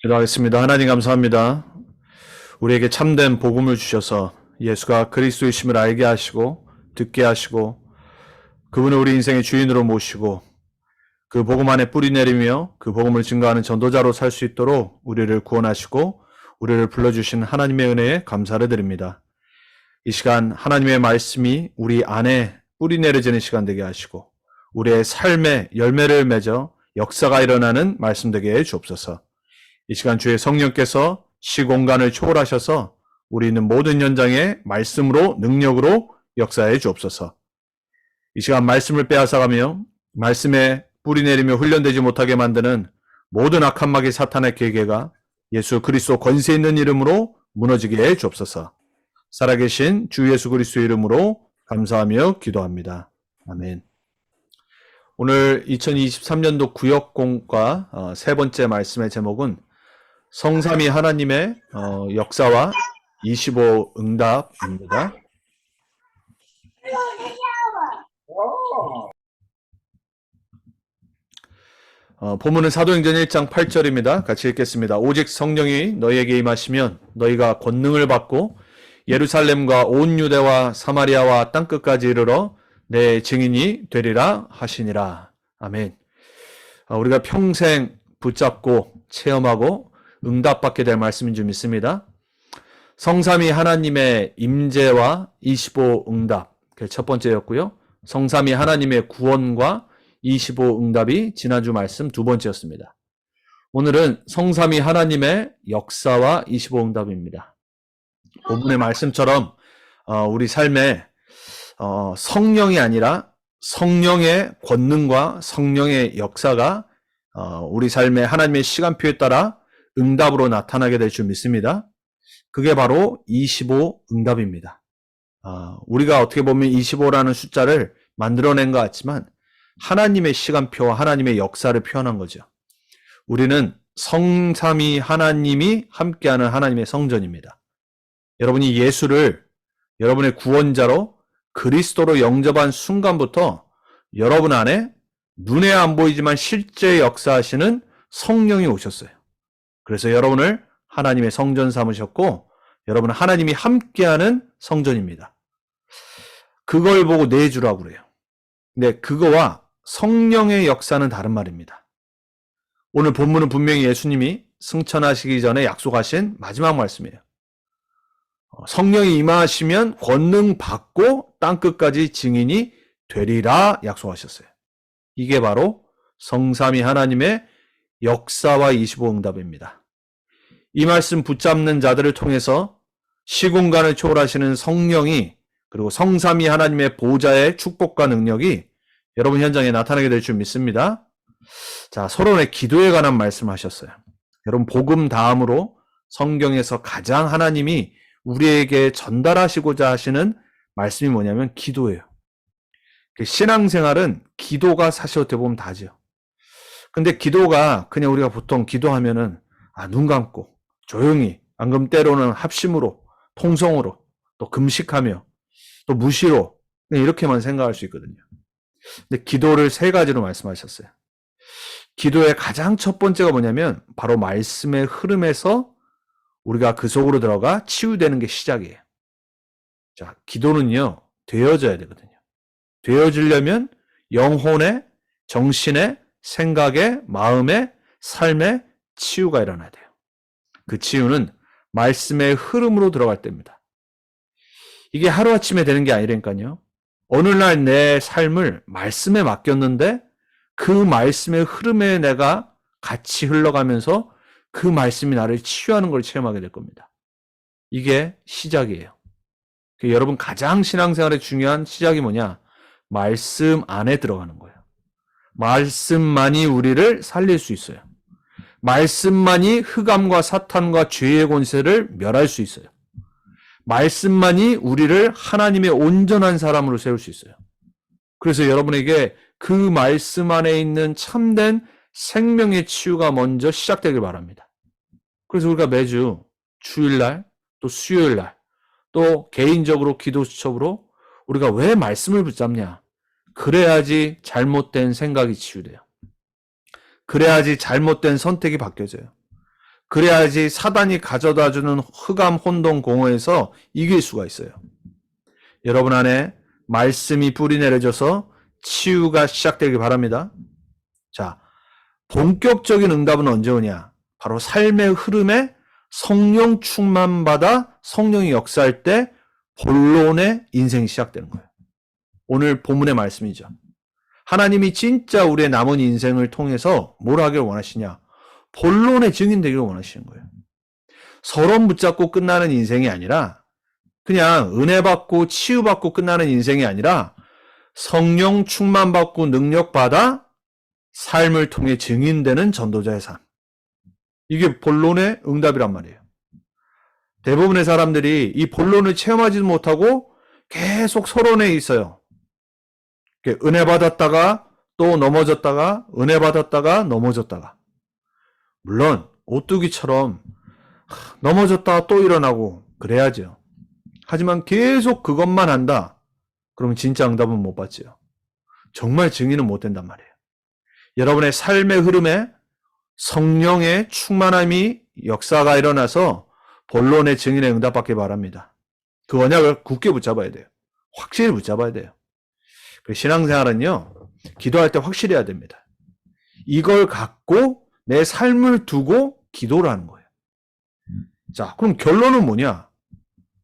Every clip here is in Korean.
기도하겠습니다. 하나님 감사합니다. 우리에게 참된 복음을 주셔서 예수가 그리스도이심을 알게 하시고 듣게 하시고 그분을 우리 인생의 주인으로 모시고 그 복음 안에 뿌리 내리며 그 복음을 증거하는 전도자로 살 수 있도록 우리를 구원하시고 우리를 불러주신 하나님의 은혜에 감사를 드립니다. 이 시간 하나님의 말씀이 우리 안에 뿌리 내려지는 시간 되게 하시고 우리의 삶에 열매를 맺어 역사가 일어나는 말씀 되게 해 주옵소서. 이 시간 주의 성령께서 시공간을 초월하셔서 우리 있는 모든 현장에 말씀으로 능력으로 역사해 주옵소서. 이 시간 말씀을 빼앗아가며 말씀에 뿌리 내리며 훈련되지 못하게 만드는 모든 악한 마귀 사탄의 계계가 예수 그리스도 권세 있는 이름으로 무너지게 해 주옵소서. 살아계신 주 예수 그리스도 이름으로 감사하며 기도합니다. 아멘. 오늘 2023년도 구역공과 세 번째 말씀의 제목은 성삼위 하나님의 역사와 25 응답입니다. 본문은 사도행전 1장 8절입니다. 같이 읽겠습니다. 오직 성령이 너희에게 임하시면 너희가 권능을 받고 예루살렘과 온 유대와 사마리아와 땅끝까지 이르러 내 증인이 되리라 하시니라. 아멘. 우리가 평생 붙잡고 체험하고 응답받게 될 말씀인 줄 믿습니다. 성삼위 하나님의 임재와 25 응답, 그게 첫 번째였고요. 성삼위 하나님의 구원과 25 응답이 지난주 말씀 두 번째였습니다. 오늘은 성삼위 하나님의 역사와 25 응답입니다. 본문의 말씀처럼 우리 삶에 성령이 아니라 성령의 권능과 성령의 역사가 우리 삶의 하나님의 시간표에 따라 응답으로 나타나게 될 줄 믿습니다. 그게 바로 25 응답입니다. 우리가 어떻게 보면 25라는 숫자를 만들어낸 것 같지만 하나님의 시간표와 하나님의 역사를 표현한 거죠. 우리는 성삼위 하나님이 함께하는 하나님의 성전입니다. 여러분이 예수를 여러분의 구원자로 그리스도로 영접한 순간부터 여러분 안에 눈에 안 보이지만 실제 역사하시는 성령이 오셨어요. 그래서 여러분을 하나님의 성전 삼으셨고 여러분은 하나님이 함께하는 성전입니다. 그걸 보고 내주라고 그래요. 근데 그거와 성령의 역사는 다른 말입니다. 오늘 본문은 분명히 예수님이 승천하시기 전에 약속하신 마지막 말씀이에요. 성령이 임하시면 권능 받고 땅끝까지 증인이 되리라 약속하셨어요. 이게 바로 성삼위 하나님의 역사와 25 응답입니다. 이 말씀 붙잡는 자들을 통해서 시공간을 초월하시는 성령이 그리고 성삼위 하나님의 보좌의 축복과 능력이 여러분 현장에 나타나게 될 줄 믿습니다. 자, 서론의 기도에 관한 말씀하셨어요. 여러분 복음 다음으로 성경에서 가장 하나님이 우리에게 전달하시고자 하시는 말씀이 뭐냐면 기도예요. 신앙생활은 기도가 사실 어떻게 보면 다죠. 근데 기도가 그냥 우리가 보통 기도하면은 눈 감고 조용히 안 그럼 때로는 합심으로 통성으로 또 금식하며 또 무시로 이렇게만 생각할 수 있거든요. 근데 기도를 세 가지로 말씀하셨어요. 기도의 가장 첫 번째가 뭐냐면 바로 말씀의 흐름에서 우리가 그 속으로 들어가 치유되는 게 시작이에요. 자, 기도는요 되어져야 되거든요. 되어지려면 영혼의, 정신의, 생각의, 마음의, 삶의 치유가 일어나야 돼요. 그 치유는 말씀의 흐름으로 들어갈 때입니다. 이게 하루아침에 되는 게 아니라니까요. 어느 날 내 삶을 말씀에 맡겼는데 그 말씀의 흐름에 내가 같이 흘러가면서 그 말씀이 나를 치유하는 걸 체험하게 될 겁니다. 이게 시작이에요. 여러분 가장 신앙생활의 중요한 시작이 뭐냐? 말씀 안에 들어가는 거예요. 말씀만이 우리를 살릴 수 있어요. 말씀만이 흑암과 사탄과 죄의 권세를 멸할 수 있어요. 말씀만이 우리를 하나님의 온전한 사람으로 세울 수 있어요. 그래서 여러분에게 그 말씀 안에 있는 참된 생명의 치유가 먼저 시작되길 바랍니다. 그래서 우리가 매주 주일날 또 수요일날 또 개인적으로 기도 수첩으로 우리가 왜 말씀을 붙잡냐? 그래야지 잘못된 생각이 치유돼요. 그래야지 잘못된 선택이 바뀌어져요. 그래야지 사단이 가져다주는 흑암 혼돈 공허에서 이길 수가 있어요. 여러분 안에 말씀이 뿌리 내려져서 치유가 시작되길 바랍니다. 자, 본격적인 응답은 언제 오냐? 바로 삶의 흐름에 성령 충만받아 성령이 역사할 때 본론의 인생이 시작되는 거예요. 오늘 본문의 말씀이죠. 하나님이 진짜 우리의 남은 인생을 통해서 뭘 하길 원하시냐? 본론의 증인 되기를 원하시는 거예요. 서론 붙잡고 끝나는 인생이 아니라 그냥 은혜 받고 치유받고 끝나는 인생이 아니라 성령 충만받고 능력받아 삶을 통해 증인되는 전도자의 삶. 이게 본론의 응답이란 말이에요. 대부분의 사람들이 이 본론을 체험하지도 못하고 계속 서론에 있어요. 은혜 받았다가 또 넘어졌다가 은혜 받았다가 넘어졌다가. 물론 오뚜기처럼 넘어졌다가 또 일어나고 그래야죠. 하지만 계속 그것만 한다. 그러면 진짜 응답은 못 받지요. 정말 증인은 못 된단 말이에요. 여러분의 삶의 흐름에 성령의 충만함이 역사가 일어나서 본론의 증인의 응답받기 바랍니다. 그 언약을 굳게 붙잡아야 돼요. 확실히 붙잡아야 돼요. 신앙생활은요, 기도할 때 확실히 해야 됩니다. 이걸 갖고 내 삶을 두고 기도를 하는 거예요. 자, 그럼 결론은 뭐냐?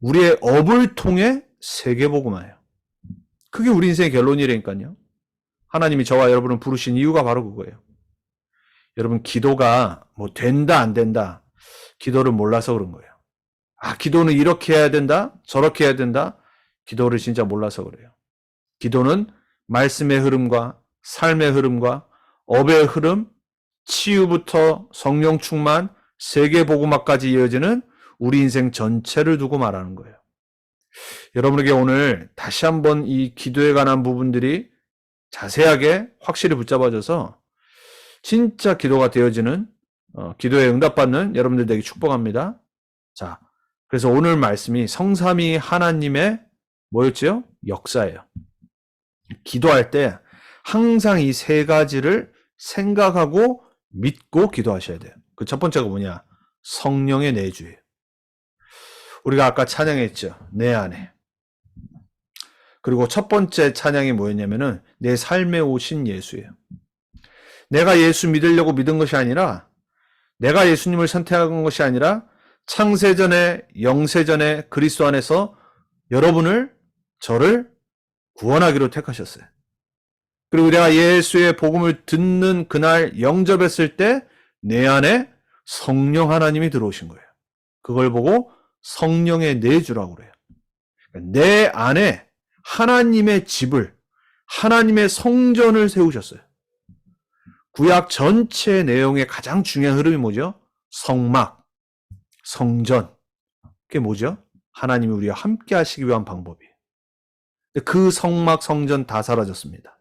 우리의 업을 통해 세계복음화예요. 그게 우리 인생의 결론이라니까요. 하나님이 저와 여러분을 부르신 이유가 바로 그거예요. 여러분, 기도가 뭐 된다 안 된다, 기도를 몰라서 그런 거예요. 기도는 이렇게 해야 된다, 저렇게 해야 된다, 기도를 진짜 몰라서 그래요. 기도는 말씀의 흐름과 삶의 흐름과 업의 흐름, 치유부터 성령 충만, 세계복음화까지 이어지는 우리 인생 전체를 두고 말하는 거예요. 여러분에게 오늘 다시 한번 이 기도에 관한 부분들이 자세하게 확실히 붙잡아져서 진짜 기도가 되어지는, 기도에 응답받는 여러분들 되기 축복합니다. 자, 그래서 오늘 말씀이 성삼위 하나님의 뭐였죠? 역사예요. 기도할 때 항상 이 세 가지를 생각하고 믿고 기도하셔야 돼요. 그 첫 번째가 뭐냐? 성령의 내주예요. 우리가 아까 찬양했죠. 내 안에. 그리고 첫 번째 찬양이 뭐였냐면은 내 삶에 오신 예수예요. 내가 예수 믿으려고 믿은 것이 아니라, 내가 예수님을 선택한 것이 아니라 창세전에 영세전에 그리스도 안에서 여러분을, 저를 구원하기로 택하셨어요. 그리고 내가 예수의 복음을 듣는 그날 영접했을 때 내 안에 성령 하나님이 들어오신 거예요. 그걸 보고 성령의 내주라고 그래요. 내 안에 하나님의 집을, 하나님의 성전을 세우셨어요. 구약 전체 내용의 가장 중요한 흐름이 뭐죠? 성막, 성전. 그게 뭐죠? 하나님이 우리와 함께 하시기 위한 방법이에요. 그 성막, 성전 다 사라졌습니다.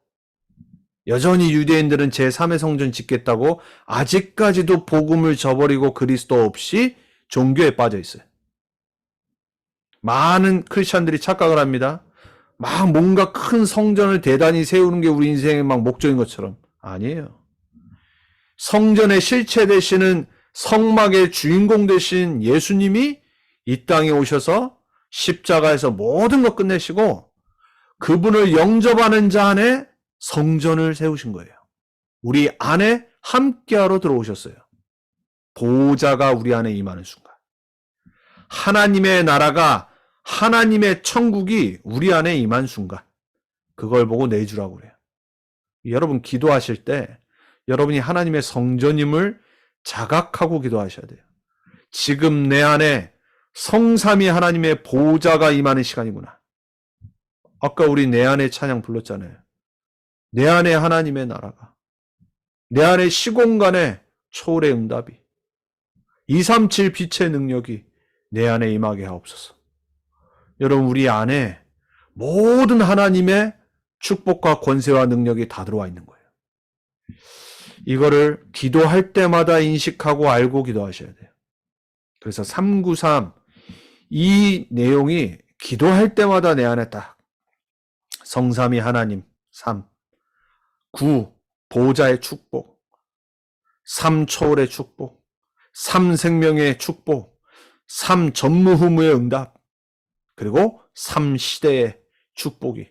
여전히 유대인들은 제3의 성전 짓겠다고 아직까지도 복음을 저버리고 그리스도 없이 종교에 빠져 있어요. 많은 크리스찬들이 착각을 합니다. 막 뭔가 큰 성전을 대단히 세우는 게 우리 인생의 막 목적인 것처럼. 아니에요. 성전의 실체 되시는, 성막의 주인공 되신 예수님이 이 땅에 오셔서 십자가에서 모든 것 끝내시고 그분을 영접하는 자 안에 성전을 세우신 거예요. 우리 안에 함께하러 들어오셨어요. 보호자가 우리 안에 임하는 순간. 하나님의 나라가, 하나님의 천국이 우리 안에 임한 순간. 그걸 보고 내주라고 그래요. 여러분 기도하실 때 여러분이 하나님의 성전임을 자각하고 기도하셔야 돼요. 지금 내 안에 성삼위 하나님의 보호자가 임하는 시간이구나. 아까 우리 내 안에 찬양 불렀잖아요. 내 안에 하나님의 나라가, 내 안에 시공간에 초월의 응답이, 237 빛의 능력이 내 안에 임하게 하옵소서. 여러분 우리 안에 모든 하나님의 축복과 권세와 능력이 다 들어와 있는 거예요. 이거를 기도할 때마다 인식하고 알고 기도하셔야 돼요. 그래서 393, 이 내용이 기도할 때마다 내 안에 딱 성삼위 하나님, 3, 9, 보호자의 축복, 3, 초월의 축복, 3생명의 축복, 3전무후무의 응답, 그리고 3시대의 축복이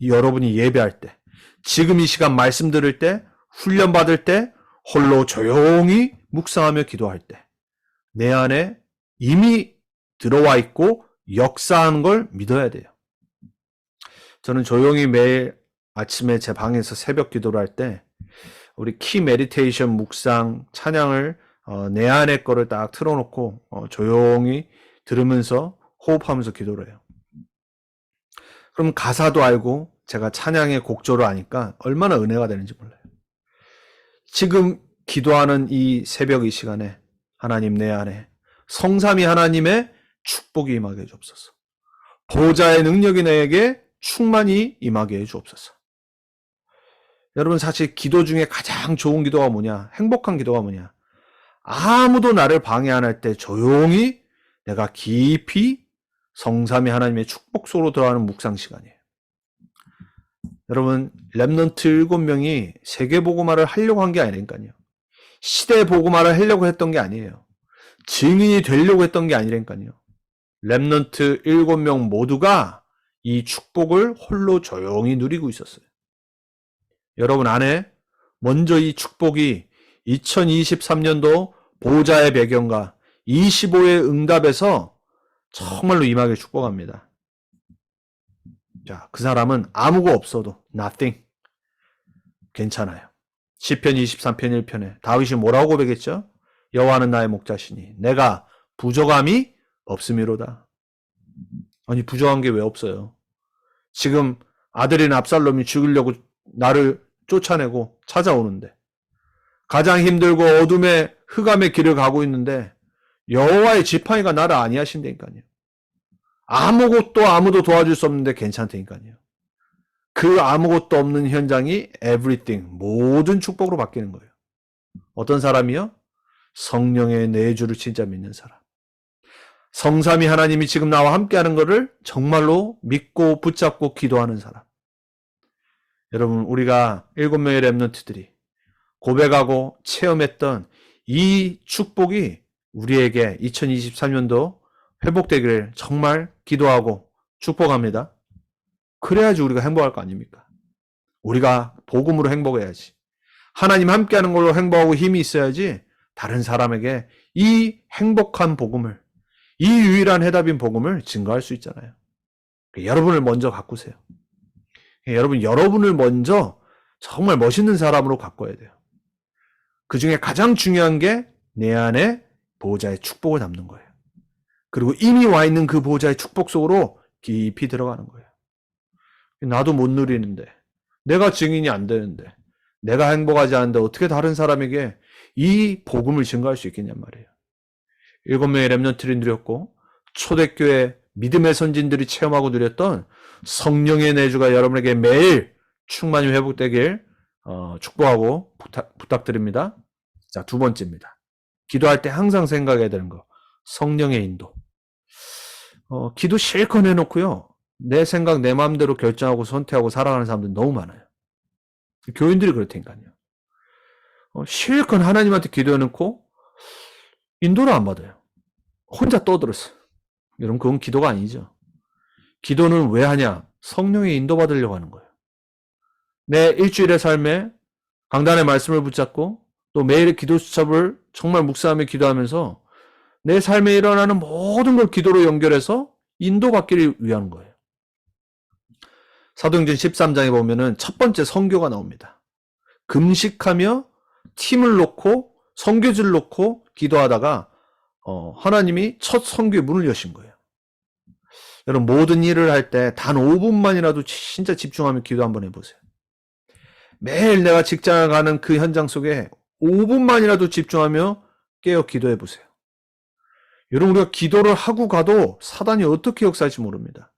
여러분이 예배할 때, 지금 이 시간 말씀 들을 때, 훈련 받을 때, 홀로 조용히 묵상하며 기도할 때, 내 안에 이미 들어와 있고 역사하는 걸 믿어야 돼요. 저는 조용히 매일 아침에 제 방에서 새벽 기도를 할 때 우리 키 메디테이션 묵상 찬양을 내 안에 거를 딱 틀어놓고 조용히 들으면서 호흡하면서 기도를 해요. 그럼 가사도 알고 제가 찬양의 곡조를 아니까 얼마나 은혜가 되는지 몰라요. 지금 기도하는 이 새벽 이 시간에 하나님 내 안에 성삼위 하나님의 축복이 임하게 해주옵소서. 보좌의 능력이 내게 충만히 임하게 해주옵소서. 여러분 사실 기도 중에 가장 좋은 기도가 뭐냐? 행복한 기도가 뭐냐? 아무도 나를 방해 안 할 때 조용히 내가 깊이 성삼위 하나님의 축복 속으로 들어가는 묵상 시간이에요. 여러분 렘넌트 7명이 세계복음화를 하려고 한 게 아니라니까요. 시대 복음화를 하려고 했던 게 아니에요. 증인이 되려고 했던 게 아니라니까요. 렘넌트 7명 모두가 이 축복을 홀로 조용히 누리고 있었어요. 여러분 안에 먼저 이 축복이 2023년도 보좌의 배경과 25의 응답에서 정말로 임하게 축복합니다. 자, 그 사람은 아무거 없어도 nothing 괜찮아요. 시편 23편 1편에 다윗이 뭐라고 고백했죠? 여호와는 나의 목자시니 내가 부족함이 없음이로다. 아니 부족한 게 왜 없어요? 지금 아들인 압살롬이 죽이려고 나를 쫓아내고 찾아오는데 가장 힘들고 어둠의 흑암의 길을 가고 있는데 여호와의 지팡이가 나를 안위하신다니까요. 아무것도 아무도 도와줄 수 없는데 괜찮다니까요. 그 아무것도 없는 현장이 everything, 모든 축복으로 바뀌는 거예요. 어떤 사람이요? 성령의 내주를 진짜 믿는 사람. 성삼위 하나님이 지금 나와 함께하는 것을 정말로 믿고 붙잡고 기도하는 사람. 여러분 우리가 7명의 렘넌트들이 고백하고 체험했던 이 축복이 우리에게 2023년도 회복되기를 정말 기도하고 축복합니다. 그래야지 우리가 행복할 거 아닙니까? 우리가 복음으로 행복해야지. 하나님 함께하는 걸로 행복하고 힘이 있어야지 다른 사람에게 이 행복한 복음을, 이 유일한 해답인 복음을 증거할 수 있잖아요. 여러분을 먼저 가꾸세요. 여러분을 먼저 정말 멋있는 사람으로 가꿔야 돼요. 그 중에 가장 중요한 게 내 안에 보호자의 축복을 담는 거예요. 그리고 이미 와 있는 그 보호자의 축복 속으로 깊이 들어가는 거예요. 나도 못 누리는데, 내가 증인이 안 되는데, 내가 행복하지 않은데 어떻게 다른 사람에게 이 복음을 증거할 수 있겠냔 말이에요. 7명의 렘넌트들이 누렸고 초대교회 믿음의 선진들이 체험하고 누렸던 성령의 내주가 여러분에게 매일 충만히 회복되길 축복하고 부탁드립니다. 자, 두 번째입니다. 기도할 때 항상 생각해야 되는 거. 성령의 인도. 기도 실컷 해놓고요. 내 생각, 내 마음대로 결정하고 선택하고 살아가는 사람들 너무 많아요. 교인들이 그렇다니까요. 실컷 하나님한테 기도해놓고 인도를 안 받아요. 혼자 떠들었어요. 여러분 그건 기도가 아니죠. 기도는 왜 하냐? 성령의 인도받으려고 하는 거예요. 내 일주일의 삶에 강단의 말씀을 붙잡고 또 매일의 기도 수첩을 정말 묵상하며 기도하면서 내 삶에 일어나는 모든 걸 기도로 연결해서 인도받기를 위한 거예요. 사도행전 13장에 보면은 첫 번째 선교가 나옵니다. 금식하며 팀을 놓고 선교지를 놓고 기도하다가 하나님이 첫 선교의 문을 여신 거예요. 여러분 모든 일을 할 때 단 5분만이라도 진짜 집중하며 기도 한번 해보세요. 매일 내가 직장을 가는 그 현장 속에 5분만이라도 집중하며 깨어 기도해 보세요. 여러분 우리가 기도를 하고 가도 사단이 어떻게 역사할지 모릅니다.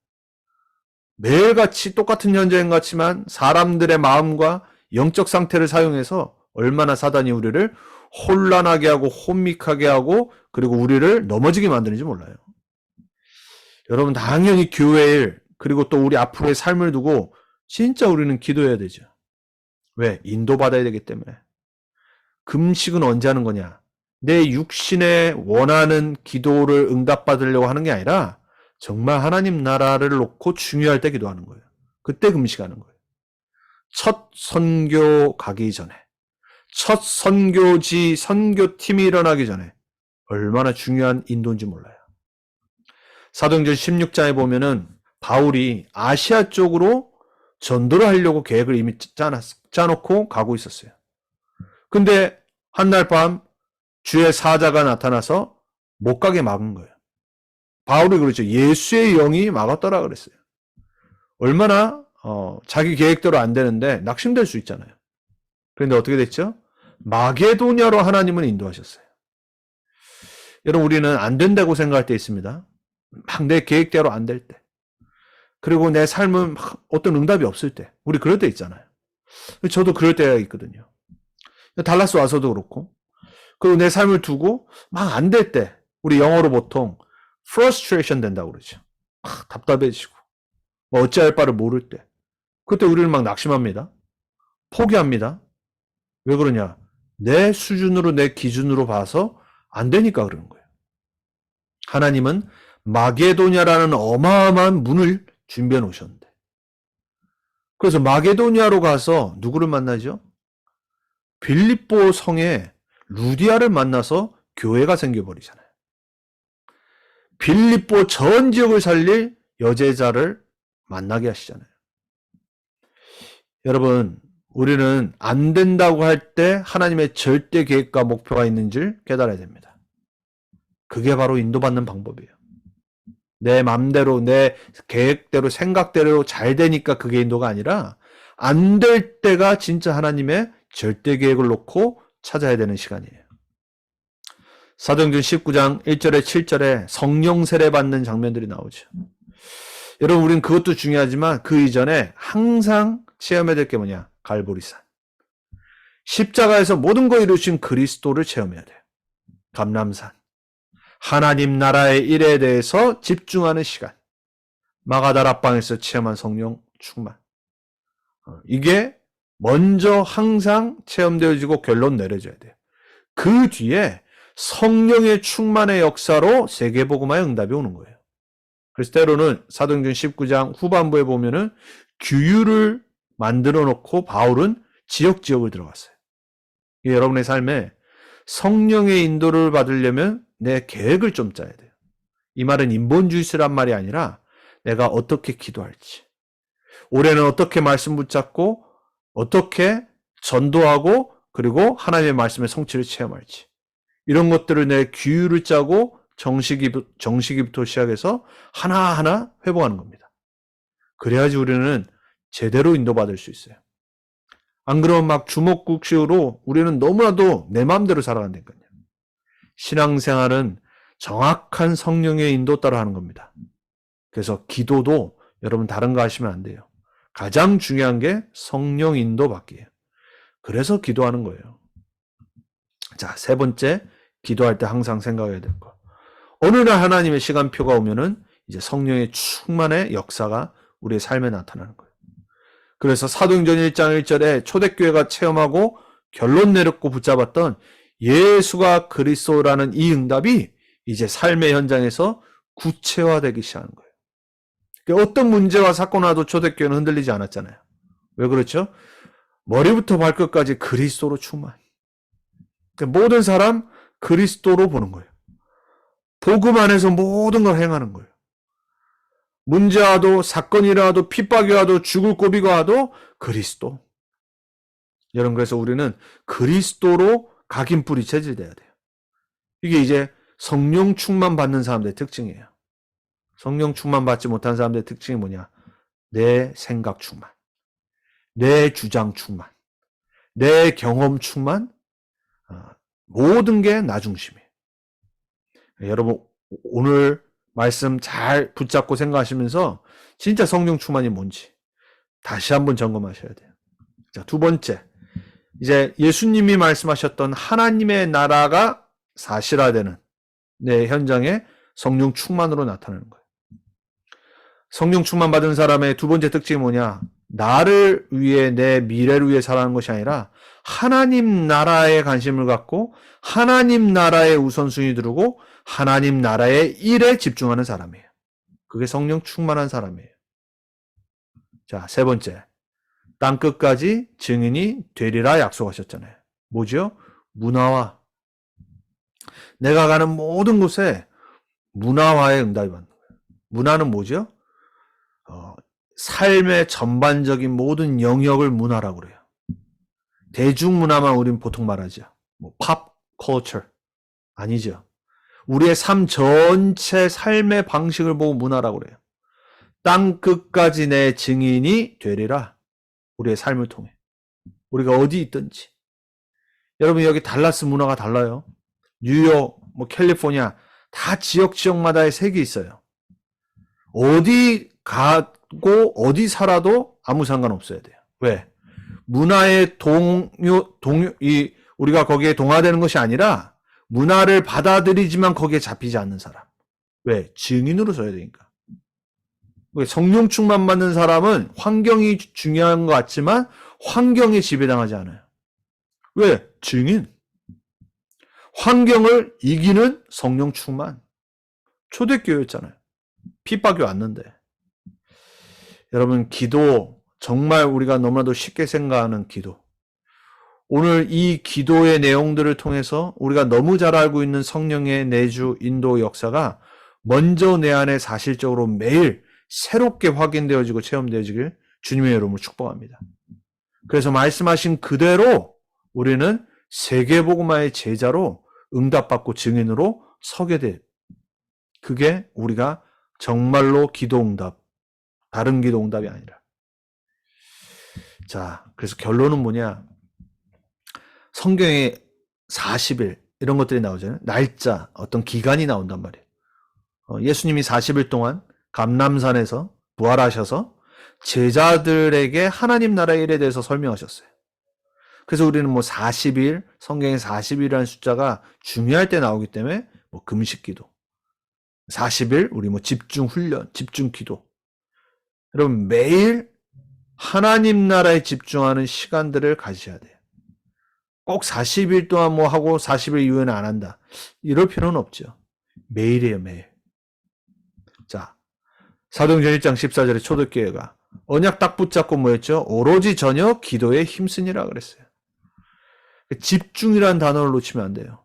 매일같이 똑같은 현장 같지만 사람들의 마음과 영적 상태를 사용해서 얼마나 사단이 우리를 혼란하게 하고 혼미하게 하고 그리고 우리를 넘어지게 만드는지 몰라요. 여러분 당연히 교회 일 그리고 또 우리 앞으로의 삶을 두고 진짜 우리는 기도해야 되죠. 왜? 인도받아야 되기 때문에. 금식은 언제 하는 거냐? 내 육신에 원하는 기도를 응답받으려고 하는 게 아니라 정말 하나님 나라를 놓고 중요할 때 기도하는 거예요. 그때 금식하는 거예요. 첫 선교 가기 전에, 첫 선교지 선교팀이 일어나기 전에 얼마나 중요한 인도인지 몰라요. 사도행전 16장에 보면은 바울이 아시아 쪽으로 전도를 하려고 계획을 이미 짜놓고 가고 있었어요. 근데 한날 밤 주의 사자가 나타나서 못 가게 막은 거예요. 바울이 그러죠. 예수의 영이 막았더라 그랬어요. 얼마나 자기 계획대로 안 되는데 낙심될 수 있잖아요. 그런데 어떻게 됐죠? 마게도냐로 하나님은 인도하셨어요. 여러분, 우리는 안 된다고 생각할 때 있습니다. 막 내 계획대로 안 될 때. 그리고 내 삶은 막 어떤 응답이 없을 때. 우리 그럴 때 있잖아요. 저도 그럴 때가 있거든요. 달라스 와서도 그렇고. 그리고 내 삶을 두고 막 안 될 때. 우리 영어로 보통 frustration 된다고 그러죠. 막 답답해지고. 뭐 어찌할 바를 모를 때. 그때 우리는 막 낙심합니다. 포기합니다. 왜 그러냐? 내 수준으로, 내 기준으로 봐서 안 되니까 그러는 거예요. 하나님은 마게도냐라는 어마어마한 문을 준비해 놓으셨는데. 그래서 마게도냐로 가서 누구를 만나죠? 빌립보 성에 루디아를 만나서 교회가 생겨버리잖아요. 빌립보 전 지역을 살릴 여제자를 만나게 하시잖아요. 여러분, 우리는 안 된다고 할 때 하나님의 절대 계획과 목표가 있는지를 깨달아야 됩니다. 그게 바로 인도받는 방법이에요. 내 맘대로, 내 계획대로, 생각대로 잘 되니까 그게 인도가 아니라 안 될 때가 진짜 하나님의 절대 계획을 놓고 찾아야 되는 시간이에요. 사도행전 19장 1절에 7절에 성령 세례 받는 장면들이 나오죠. 여러분, 우리는 그것도 중요하지만 그 이전에 항상 체험해야 될 게 뭐냐? 갈보리산. 십자가에서 모든 거 이루신 그리스도를 체험해야 돼요. 감람산. 하나님 나라의 일에 대해서 집중하는 시간. 마가다락방에서 체험한 성령 충만. 이게 먼저 항상 체험되어지고 결론 내려져야 돼요. 그 뒤에 성령의 충만의 역사로 세계복음화의 응답이 오는 거예요. 그래서 때로는 사도행전 19장 후반부에 보면은 규율을 만들어 놓고 바울은 지역을 들어갔어요. 여러분의 삶에 성령의 인도를 받으려면 내 계획을 좀 짜야 돼요. 이 말은 인본주의스란 말이 아니라 내가 어떻게 기도할지, 올해는 어떻게 말씀 붙잡고 어떻게 전도하고 그리고 하나님의 말씀의 성취를 체험할지, 이런 것들을 내 규율을 짜고 정시기부터 시작해서 하나하나 회복하는 겁니다. 그래야지 우리는 제대로 인도받을 수 있어요. 안 그러면 막 주먹국식으로 우리는 너무나도 내 마음대로 살아간다니까요. 신앙생활은 정확한 성령의 인도 따라 하는 겁니다. 그래서 기도도 여러분 다른 거 하시면 안 돼요. 가장 중요한 게 성령 인도 받기예요. 그래서 기도하는 거예요. 자, 세 번째, 기도할 때 항상 생각해야 될 거. 어느 날 하나님의 시간표가 오면은 이제 성령의 충만의 역사가 우리의 삶에 나타나는 거예요. 그래서 사도행전 1장 1절에 초대교회가 체험하고 결론 내렸고 붙잡았던 예수가 그리스도라는 이 응답이 이제 삶의 현장에서 구체화되기 시작하는 거예요. 그러니까 어떤 문제와 사건 와도 초대교회는 흔들리지 않았잖아요. 왜 그렇죠? 머리부터 발끝까지 그리스도로 충만. 그러니까 모든 사람 그리스도로 보는 거예요. 복음 안에서 모든 걸 행하는 거예요. 문제 와도, 사건이 일어나도, 핍박이 와도, 죽을 고비가 와도 그리스도. 여러분, 그래서 우리는 그리스도로 각인뿌리 체질돼야 돼요. 이게 이제 성령 충만 받는 사람들의 특징이에요. 성령 충만 받지 못한 사람들의 특징이 뭐냐? 내 생각 충만, 내 주장 충만, 내 경험 충만, 모든 게 나 중심이에요. 여러분, 오늘 말씀 잘 붙잡고 생각하시면서 진짜 성령 충만이 뭔지 다시 한번 점검하셔야 돼요. 자, 두 번째, 이제 예수님이 말씀하셨던 하나님의 나라가 사실화되는 내 현장에 성령 충만으로 나타나는 거예요. 성령 충만 받은 사람의 두 번째 특징이 뭐냐? 나를 위해, 내 미래를 위해 살아가는 것이 아니라 하나님 나라에 관심을 갖고 하나님 나라의 우선순위 두고 하나님 나라의 일에 집중하는 사람이에요. 그게 성령 충만한 사람이에요. 자, 세 번째. 땅끝까지 증인이 되리라 약속하셨잖아요. 뭐죠? 문화와 내가 가는 모든 곳에 문화와의 응답이 받는 거예요. 문화는 뭐죠? 삶의 전반적인 모든 영역을 문화라고 그래요. 대중문화만 우리는 보통 말하죠. 팝 컬처 아니죠. 우리의 삶 전체 삶의 방식을 보고 문화라고 그래요. 땅 끝까지 내 증인이 되리라. 우리의 삶을 통해. 우리가 어디 있든지. 여러분 여기 달라스 문화가 달라요. 뉴욕, 캘리포니아 다 지역마다의 색이 있어요. 어디 가고 어디 살아도 아무 상관없어야 돼요. 왜? 문화의 우리가 거기에 동화되는 것이 아니라 문화를 받아들이지만 거기에 잡히지 않는 사람. 왜? 증인으로 서야 되니까. 성령 충만 받는 사람은 환경이 중요한 것 같지만 환경에 지배당하지 않아요. 왜? 증인. 환경을 이기는 성령 충만. 초대교회였잖아요. 핍박이 왔는데. 여러분 기도 정말 우리가 너무나도 쉽게 생각하는 기도. 오늘 이 기도의 내용들을 통해서 우리가 너무 잘 알고 있는 성령의 내주 인도 역사가 먼저 내 안에 사실적으로 매일 새롭게 확인되어지고 체험되어지길 주님의 이름으로 축복합니다. 그래서 말씀하신 그대로 우리는 세계복음화의 제자로 응답받고 증인으로 서게 돼. 그게 우리가 정말로 기도응답, 다른 기도응답이 아니라. 자, 그래서 결론은 뭐냐? 성경에 40일 이런 것들이 나오잖아요. 날짜, 어떤 기간이 나온단 말이에요. 예수님이 40일 동안 감람산에서 부활하셔서 제자들에게 하나님 나라의 일에 대해서 설명하셨어요. 그래서 우리는 40일, 성경에 40일이라는 숫자가 중요할 때 나오기 때문에 금식기도, 40일 우리 집중 훈련, 집중 기도. 여러분 매일 하나님 나라에 집중하는 시간들을 가지셔야 돼요. 꼭 40일 동안 하고 40일 이후에는 안 한다. 이럴 필요는 없죠. 매일이에요, 매일. 자, 사도행전 1장 14절에 초대교회가 언약 딱 붙잡고 뭐였죠? 오로지 저녁 기도에 힘쓰니라 그랬어요. 집중이라는 단어를 놓치면 안 돼요.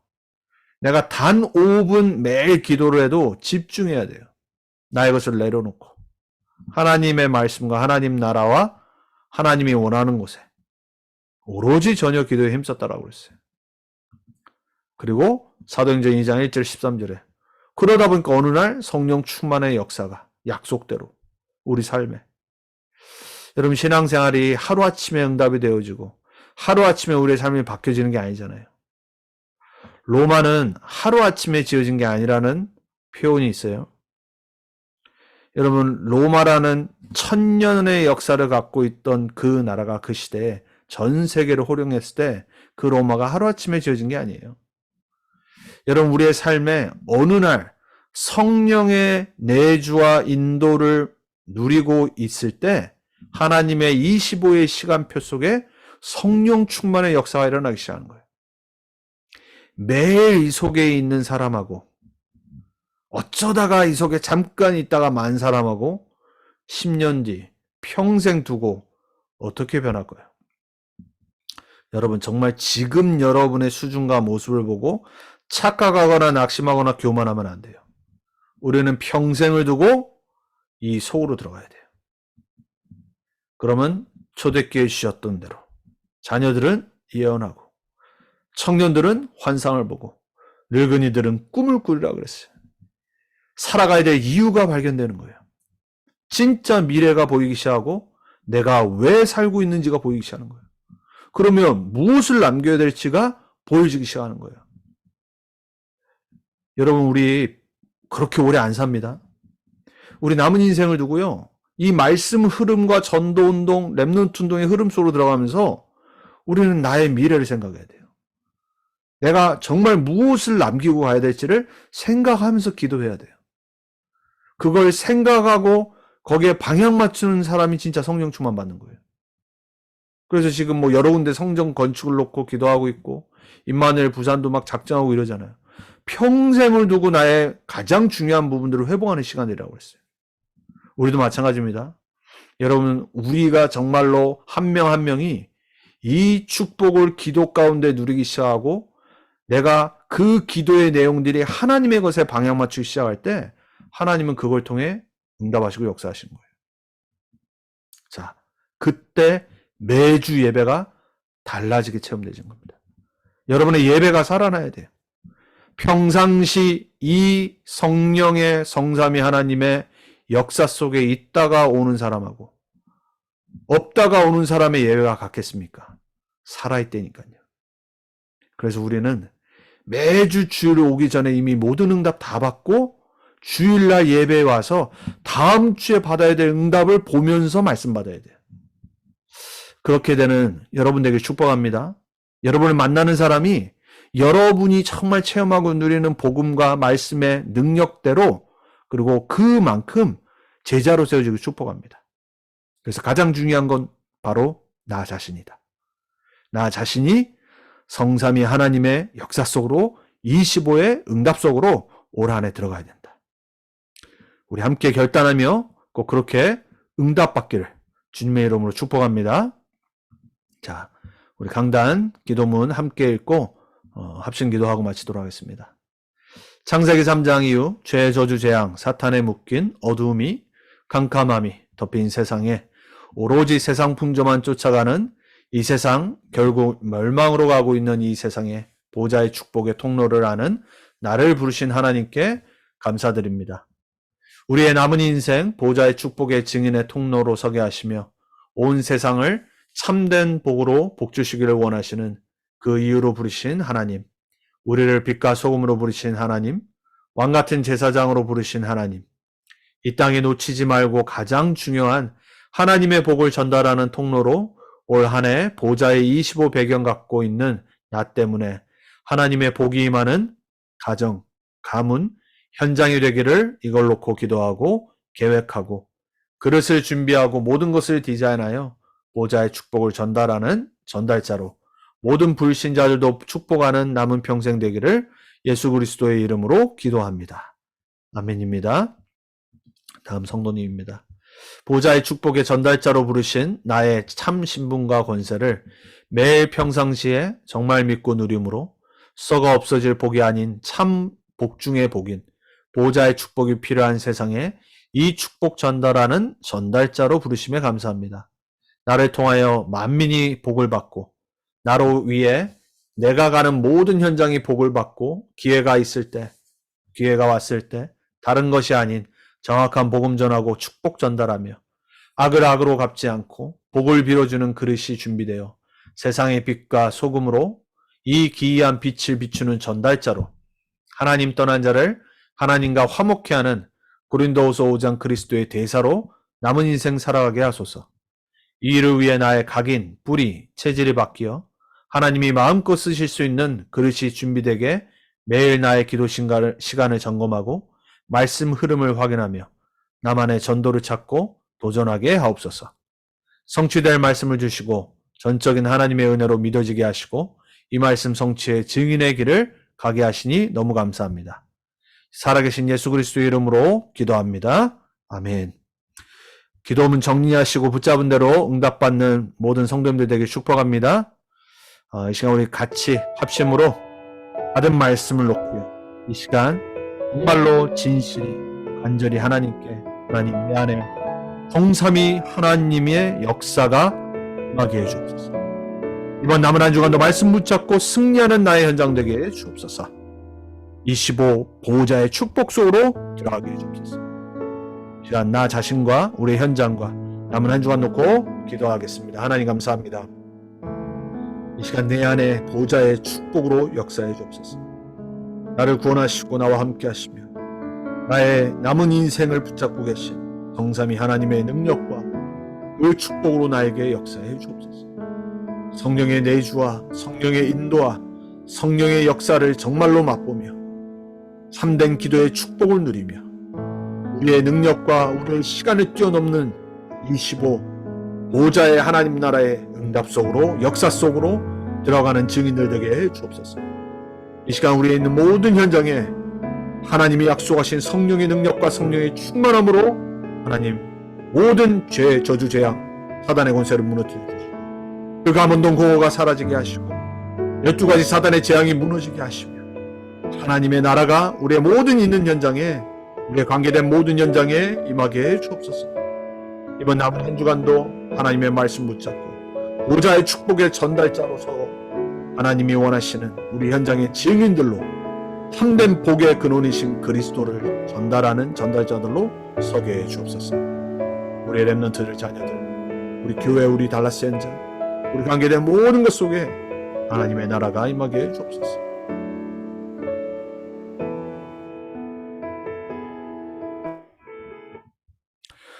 내가 단 5분 매일 기도를 해도 집중해야 돼요. 나의 것을 내려놓고 하나님의 말씀과 하나님 나라와 하나님이 원하는 곳에 오로지 저녁 기도에 힘썼다라고 그랬어요. 그리고 사도행전 2장 1절 13절에 그러다 보니까 어느 날 성령 충만의 역사가 약속대로 우리 삶에. 여러분 신앙생활이 하루아침에 응답이 되어지고 하루아침에 우리의 삶이 바뀌어지는 게 아니잖아요. 로마는 하루아침에 지어진 게 아니라는 표현이 있어요. 여러분 로마라는 1000년의 역사를 갖고 있던 그 나라가 그 시대에 전 세계를 호령했을 때 그 로마가 하루아침에 지어진 게 아니에요. 여러분 우리의 삶에 어느 날 성령의 내주와 인도를 누리고 있을 때 하나님의 25의 시간표 속에 성령 충만의 역사가 일어나기 시작하는 거예요. 매일 이 속에 있는 사람하고 어쩌다가 이 속에 잠깐 있다가 만 사람하고 10년 뒤 평생 두고 어떻게 변할 거예요? 여러분 정말 지금 여러분의 수준과 모습을 보고 착각하거나 낙심하거나 교만하면 안 돼요. 우리는 평생을 두고 이 속으로 들어가야 돼요. 그러면 초대교회 주셨던 대로 자녀들은 예언하고 청년들은 환상을 보고 늙은이들은 꿈을 꾸리라 그랬어요. 살아가야 될 이유가 발견되는 거예요. 진짜 미래가 보이기 시작하고 내가 왜 살고 있는지가 보이기 시작하는 거예요. 그러면 무엇을 남겨야 될지가 보여지기 시작하는 거예요. 여러분 우리 그렇게 오래 안 삽니다. 우리 남은 인생을 두고요. 이 말씀 흐름과 전도운동, 렘넌트 운동의 흐름 속으로 들어가면서 우리는 나의 미래를 생각해야 돼요. 내가 정말 무엇을 남기고 가야 될지를 생각하면서 기도해야 돼요. 그걸 생각하고 거기에 방향 맞추는 사람이 진짜 성령 충만 받는 거예요. 그래서 지금 뭐 여러 군데 성전 건축을 놓고 기도하고 있고, 임마누엘 부산도 막 작정하고 이러잖아요. 평생을 두고 나의 가장 중요한 부분들을 회복하는 시간이라고 했어요. 우리도 마찬가지입니다. 여러분, 우리가 정말로 한 명 한 명이 이 축복을 기도 가운데 누리기 시작하고, 내가 그 기도의 내용들이 하나님의 것에 방향 맞추기 시작할 때 하나님은 그걸 통해 응답하시고 역사하시는 거예요. 자, 그때 매주 예배가 달라지게 체험되는 겁니다. 여러분의 예배가 살아나야 돼요. 평상시 이 성령의 성삼위 하나님의 역사 속에 있다가 오는 사람하고 없다가 오는 사람의 예배가 같겠습니까? 살아있다니까요. 그래서 우리는 매주 주일 오기 전에 이미 모든 응답 다 받고 주일날 예배에 와서 다음 주에 받아야 될 응답을 보면서 말씀 받아야 돼요. 그렇게 되는 여러분 되길 축복합니다. 여러분을 만나는 사람이 여러분이 정말 체험하고 누리는 복음과 말씀의 능력대로, 그리고 그만큼 제자로 세워지길 축복합니다. 그래서 가장 중요한 건 바로 나 자신이다. 나 자신이 성삼위 하나님의 역사 속으로 25의 응답 속으로 올 한 해 들어가야 된다. 우리 함께 결단하며 꼭 그렇게 응답받기를 주님의 이름으로 축복합니다. 자, 우리 강단 기도문 함께 읽고 합심 기도하고 마치도록 하겠습니다. 창세기 3장 이후 죄, 저주, 재앙, 사탄에 묶인 어두움이 캄캄함이 덮인 세상에 오로지 세상 풍조만 쫓아가는 이 세상, 결국 멸망으로 가고 있는 이 세상에 보좌의 축복의 통로를 아는 나를 부르신 하나님께 감사드립니다. 우리의 남은 인생 보좌의 축복의 증인의 통로로 서게 하시며 온 세상을 참된 복으로 복주시기를 원하시는 그 이유로 부르신 하나님, 우리를 빛과 소금으로 부르신 하나님, 왕같은 제사장으로 부르신 하나님, 이 땅에 놓치지 말고 가장 중요한 하나님의 복을 전달하는 통로로 올 한 해 보좌의 25 배경 갖고 있는 나 때문에 하나님의 복이 임하는 가정, 가문, 현장이 되기를 이걸 놓고 기도하고 계획하고 그릇을 준비하고 모든 것을 디자인하여 보좌의 축복을 전달하는 전달자로 모든 불신자들도 축복하는 남은 평생 되기를 예수 그리스도의 이름으로 기도합니다. 아멘입니다. 다음 성도님입니다. 보좌의 축복의 전달자로 부르신 나의 참 신분과 권세를 매일 평상시에 정말 믿고 누림으로 썩어 없어질 복이 아닌 참 복 중의 복인 보좌의 축복이 필요한 세상에 이 축복 전달하는 전달자로 부르심에 감사합니다. 나를 통하여 만민이 복을 받고 나로 위해 내가 가는 모든 현장이 복을 받고 기회가 있을 때, 기회가 왔을 때 다른 것이 아닌 정확한 복음 전하고 축복 전달하며 악을 악으로 갚지 않고 복을 빌어주는 그릇이 준비되어 세상의 빛과 소금으로 이 기이한 빛을 비추는 전달자로 하나님 떠난 자를 하나님과 화목케 하는 고린도후서 5장 그리스도의 대사로 남은 인생 살아가게 하소서. 이 일을 위해 나의 각인, 뿌리, 체질이 바뀌어 하나님이 마음껏 쓰실 수 있는 그릇이 준비되게 매일 나의 기도 시간을 점검하고 말씀 흐름을 확인하며 나만의 전도를 찾고 도전하게 하옵소서. 성취될 말씀을 주시고 전적인 하나님의 은혜로 믿어지게 하시고 이 말씀 성취의 증인의 길을 가게 하시니 너무 감사합니다. 살아계신 예수 그리스도의 이름으로 기도합니다. 아멘. 기도문 정리하시고 붙잡은 대로 응답받는 모든 성도님들 되길 축복합니다. 이 시간 우리 같이 합심으로 받은 말씀을 놓고요. 이 시간 정말로 진실히 간절히 하나님께 하나님 내 안에 성삼위 하나님의 역사가 임하게 해주옵소서. 이번 남은 한 주간도 말씀 붙잡고 승리하는 나의 현장 되게 해주옵소서. 25 보호자의 축복 속으로 들어가게 해주옵소서. 이 시간 나 자신과 우리 현장과 남은 한 주간 놓고 기도하겠습니다. 하나님 감사합니다. 이 시간 내 안에 보호자의 축복으로 역사해 주옵소서. 나를 구원하시고 나와 함께 하시며 나의 남은 인생을 붙잡고 계신 성삼위 하나님의 능력과 그 축복으로 나에게 역사해 주옵소서. 성령의 내주와 성령의 인도와 성령의 역사를 정말로 맛보며 참된 기도의 축복을 누리며 우리의 능력과 우리의 시간을 뛰어넘는 25 보호자의 하나님 나라의 응답 속으로, 역사 속으로 들어가는 증인들 되게 해 주옵소서. 이 시간 우리에 있는 모든 현장에 하나님이 약속하신 성령의 능력과 성령의 충만함으로 하나님 모든 죄, 저주, 재앙, 사단의 권세를 무너뜨려 주시고 그 감언동 공허가 사라지게 하시고 12가지 사단의 재앙이 무너지게 하시며 하나님의 나라가 우리의 모든 있는 현장에, 우리의 관계된 모든 현장에 임하게 해 주옵소서. 이번 남은 한 주간도 하나님의 말씀 붙잡고 보좌의 축복의 전달자로서 하나님이 원하시는 우리 현장의 증인들로 참된 복의 근원이신 그리스도를 전달하는 전달자들로 서게 해 주옵소서. 우리 렘넌트들 자녀들, 우리 교회, 우리 달라스 현장, 우리 관계된 모든 것 속에 하나님의 나라가 임하게 해 주옵소서.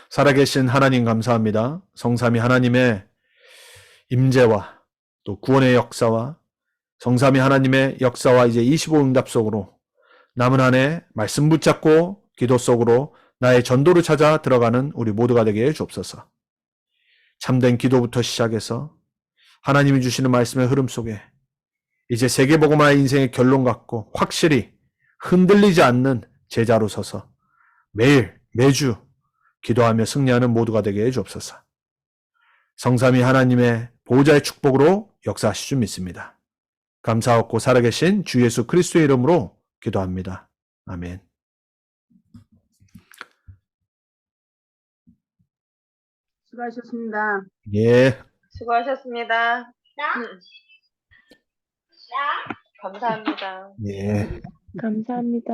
살아계신 하나님 감사합니다. 성삼위 하나님의 임재와 또 구원의 역사와 성삼위 하나님의 역사와 이제 25응답 속으로 남은 한 해 말씀 붙잡고 기도 속으로 나의 전도를 찾아 들어가는 우리 모두가 되게 해 주옵소서. 참된 기도부터 시작해서 하나님이 주시는 말씀의 흐름 속에 이제 세계복음화의 인생의 결론 같고 확실히 흔들리지 않는 제자로 서서 매일 매주 기도하며 승리하는 모두가 되게 해 주옵소서. 성삼위 하나님의 보호자의 축복으로 역사하실 줄 믿습니다. 감사하고 살아계신 주 예수 그리스도의 이름으로 기도합니다. 아멘. 수고하셨습니다. 예. 수고하셨습니다. 감사합니다. 예. 감사합니다.